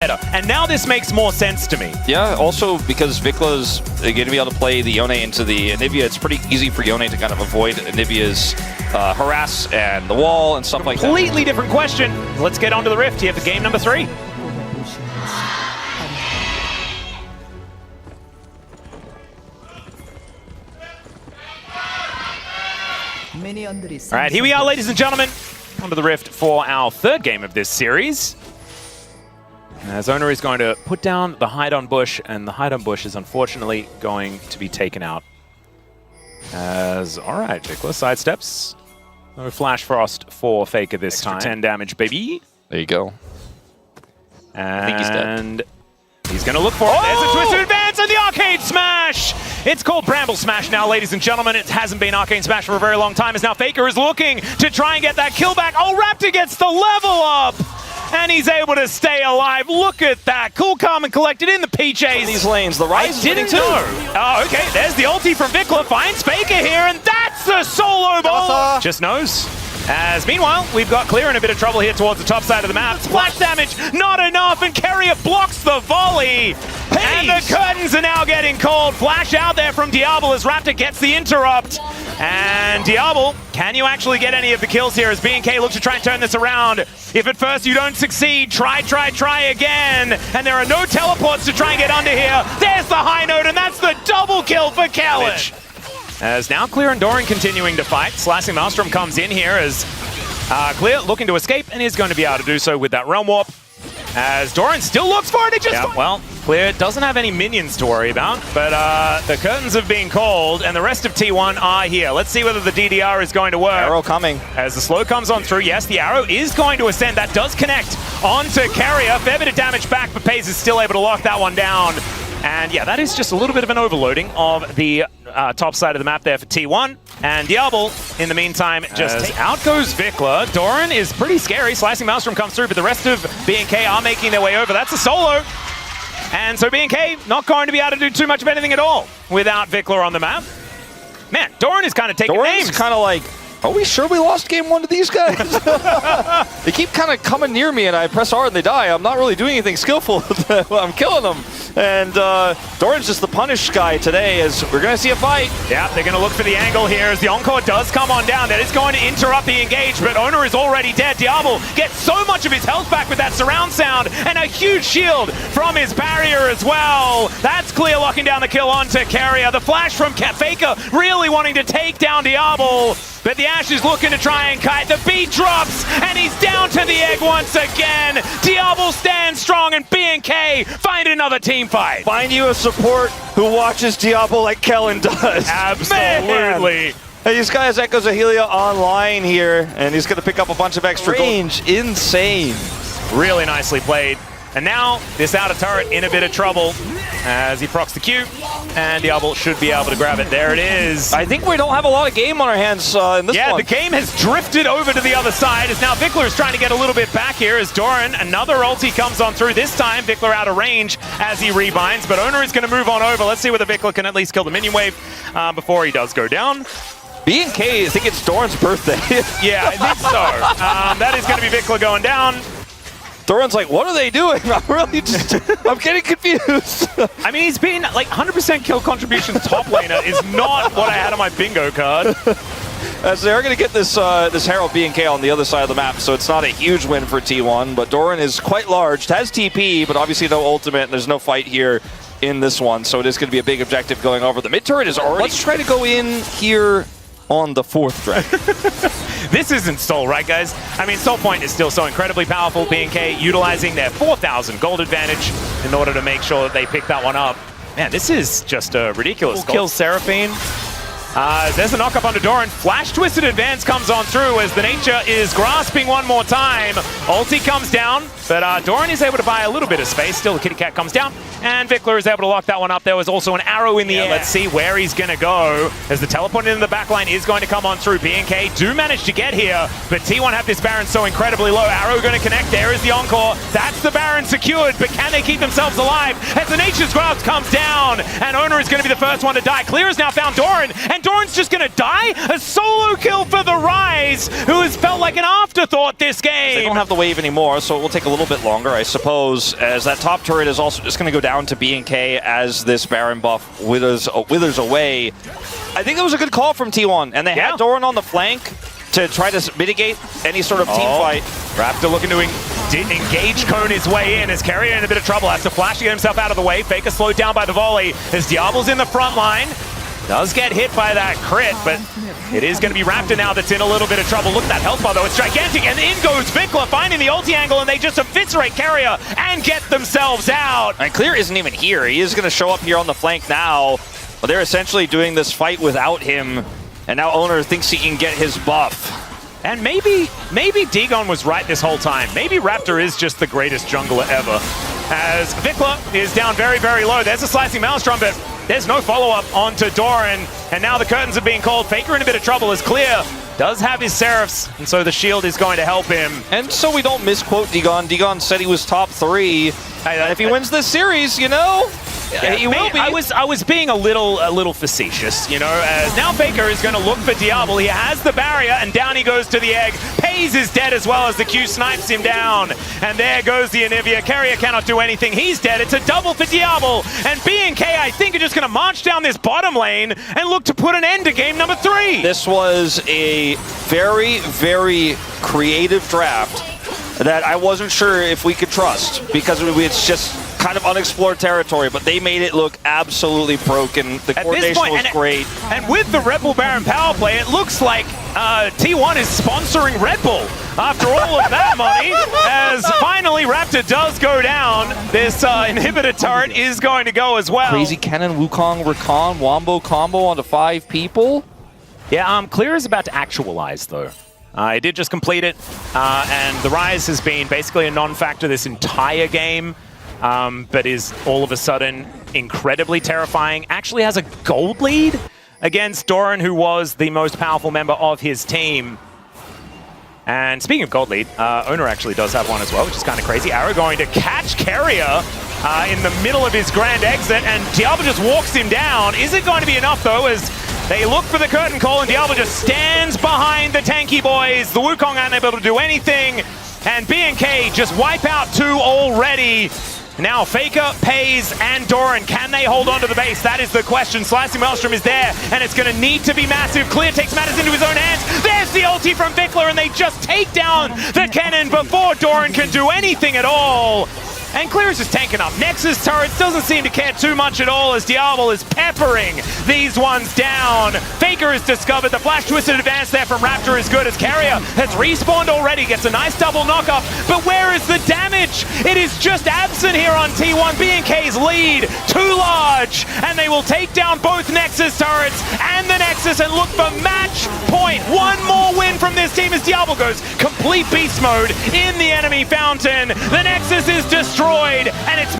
better. And now this makes more sense to me. Yeah, also because Vikla's going to be able to play the Yone into the Anivia, it's pretty easy for Yone to kind of avoid Anivia's harass and the wall and stuff like that. Completely different question. Let's get on to the Rift here for game number 3. All right, here we are, ladies and gentlemen, onto the Rift for our 3rd game of this series. As Oner is going to put down the hide-on bush, and the hide-on bush is unfortunately going to be taken out. All right, Vikla sidesteps. No Flash Frost for Faker this time. 10 damage, baby. There you go. And I think he's dead. He's going to look for it. There's a twisted advance and the Arcane Smash! It's called Bramble Smash now, ladies and gentlemen. It hasn't been Arcane Smash for a very long time, as now Faker is looking to try and get that kill back. Oh, Raptor gets the level up! And he's able to stay alive. Look at that. Cool, calm, and collected in the PJs. These lanes, the Rise didn't know. Oh, okay. There's the ulti from Vikla. Finds Faker here, and that's the solo ball. Just knows. As meanwhile, we've got Keria in a bit of trouble here towards the top side of the map. Splash damage, not enough, and Keria blocks the volley. And the curtains are now getting called. Flash out there from Diablo as Raptor gets the interrupt. And Diablo, can you actually get any of the kills here as BNK looks to try and turn this around? If at first you don't succeed, try again. And there are no teleports to try and get under here. There's the high note, and that's the double kill for Keria. As now Keria and Doran continuing to fight. Slicing Maelstrom comes in here as Keria looking to escape and is going to be able to do so with that Realm Warp. As Doran still looks for it, well, Keria doesn't have any minions to worry about, but the curtains have been called and the rest of T1 are here. Let's see whether the DDR is going to work. Arrow coming. As the slow comes on through, yes, the arrow is going to ascend. That does connect onto Keria. Fair bit of damage back, but Paze is still able to lock that one down. And yeah, that is just a little bit of an overloading of the top side of the map there for T1. And Diablo, in the meantime, just out goes Vikla. Doran is pretty scary. Slicing Maelstrom comes through, but the rest of BNK are making their way over. That's a solo. And so BNK not going to be able to do too much of anything at all without Vikla on the map. Man, Doran is kind of taking names. Doran's kind of like, are we sure we lost game 1 to these guys? They keep kind of coming near me and I press R and they die. I'm not really doing anything skillful. I'm killing them. And Doran's just the punish guy today as we're going to see a fight. Yeah, they're going to look for the angle here as the Encore does come on down. That is going to interrupt the engage, but Oner is already dead. Diablo gets so much of his health back with that surround sound and a huge shield from his barrier as well. That's Keria locking down the kill onto Keria. The flash from Faker really wanting to take down Diablo. But the Ash is looking to try and kite. The beat drops, and he's down to the egg once again. Diablo stands strong, and BNK find another team fight. Find you a support who watches Diablo like Kellen does. Absolutely. Hey, this guy has Echoes of Helia online here, and he's going to pick up a bunch of extra range. Insane. Really nicely played. And now, this outer turret in a bit of trouble as he procs the Q, and Diablo should be able to grab it. There it is. I think we don't have a lot of game on our hands in this one. Yeah, the game has drifted over to the other side as now Vikla is trying to get a little bit back here as Doran, another ulti comes on through. This time, Vikla out of range as he rebinds, but Oner is going to move on over. Let's see whether Vikla can at least kill the minion wave before he does go down. BNK, I think it's Doran's birthday. Yeah, I think so. That is going to be Vikla going down. Doran's like, what are they doing? I'm really just, I'm getting confused. I mean, he's been like 100% kill contribution top laner is not what I had on my bingo card. As they're going to get this this Herald BNK on the other side of the map, so it's not a huge win for T1, but Doran is quite large, has TP, but obviously no ultimate, and there's no fight here in this one, so it is going to be a big objective going over. The mid turret is already... Let's try to go in here on the 4th dragon. This isn't Soul, right, guys? I mean, Soul Point is still so incredibly powerful. BNK utilizing their 4,000 gold advantage in order to make sure that they pick that one up. Man, this is just a ridiculous. Kills Seraphine. There's a knock-up onto Doran. Flash Twisted Advance comes on through as the Nature is grasping one more time. Ulti comes down, but Doran is able to buy a little bit of space. Still, the Kitty Cat comes down, and Vikla is able to lock that one up. There was also an arrow in the air. Let's see where he's going to go, as the teleport in the backline is going to come on through. BNK do manage to get here, but T1 have this Baron so incredibly low. Arrow going to connect. There is the Encore. That's the Baron secured, but can they keep themselves alive? As the Nature's Grasp comes down, and Oner is going to be the first one to die. Keria has now found Doran, and Doran's just gonna die? A solo kill for the Rise, who has felt like an afterthought this game. They don't have the wave anymore, so it will take a little bit longer, I suppose, as that top turret is also just going to go down to BNK as this Baron buff withers away. I think that was a good call from T1, and they had Doran on the flank to try to mitigate any sort of team fight. Raptor looking to engage Cone his way in as Keria in a bit of trouble, has to flash to get himself out of the way. Faker slowed down by the volley as Diablo's in the front line. Does get hit by that crit, but it is going to be Raptor now that's in a little bit of trouble. Look at that health bar, though. It's gigantic, and in goes Vikla, finding the ulti angle, and they just eviscerate Keria and get themselves out. And Clear isn't even here. He is going to show up here on the flank now, but they're essentially doing this fight without him, and now Oner thinks he can get his buff. And maybe Dagon was right this whole time. Maybe Raptor is just the greatest jungler ever. As Vikla is down very, very low. There's a slicing Maelstrom, but there's no follow-up onto Doran. And now the curtains are being called. Faker in a bit of trouble as Clear does have his Seraphs, and so the shield is going to help him. And so we don't misquote Dagon. Dagon said he was top 3. If he wins this series, you know, he will be. I was being a little facetious, you know, as now Faker is going to look for Diablo. He has the barrier, and down he goes to the egg. Pays is dead as well as the Q snipes him down. And there goes the Anivia. Keria cannot do anything. He's dead. It's a double for Diablo. And BNK, I think, are just going to march down this bottom lane and look to put an end to game number 3. This was a very, very creative draft that I wasn't sure if we could trust, because it's just kind of unexplored territory, but they made it look absolutely broken. The coordination was great. And with the Red Bull Baron power play, it looks like T1 is sponsoring Red Bull after all of that money, as finally Raptor does go down. This inhibitor turret is going to go as well. Crazy Kennen, Wukong, Rakan, Wombo combo onto 5 people. Yeah, Clear is about to actualize, though. It did just complete it, and the Rise has been basically a non-factor this entire game, but is all of a sudden incredibly terrifying. Actually has a gold lead against Doran, who was the most powerful member of his team. And speaking of gold lead, Oner actually does have one as well, which is kind of crazy. Arrow going to catch Keria in the middle of his grand exit, and Diablo just walks him down. Is it going to be enough, though, as they look for the curtain call, and Diablo just stands behind the tanky boys. The Wukong aren't able to do anything, and BNK just wipe out 2 already. Now Faker, Pays, and Doran, can they hold on to the base? That is the question. Slicing Maelstrom is there, and it's going to need to be massive. Clear takes matters into his own hands. There's the ulti from Vikla, and they just take down the cannon before Doran can do anything at all. And Clear is just tanking up Nexus turrets, doesn't seem to care too much at all as Diablo is peppering these ones down. Faker is discovered, the flash twisted advance there from Raptor is good as Keria has respawned already, gets a nice double knockup, but where is the damage? It is just absent here on T1. BNK's lead, too large, and they will take down both Nexus turrets and the Nexus and look for match point. One more win from this team as Diablo goes complete beast mode in the enemy fountain. The Nexus is destroyed, and it's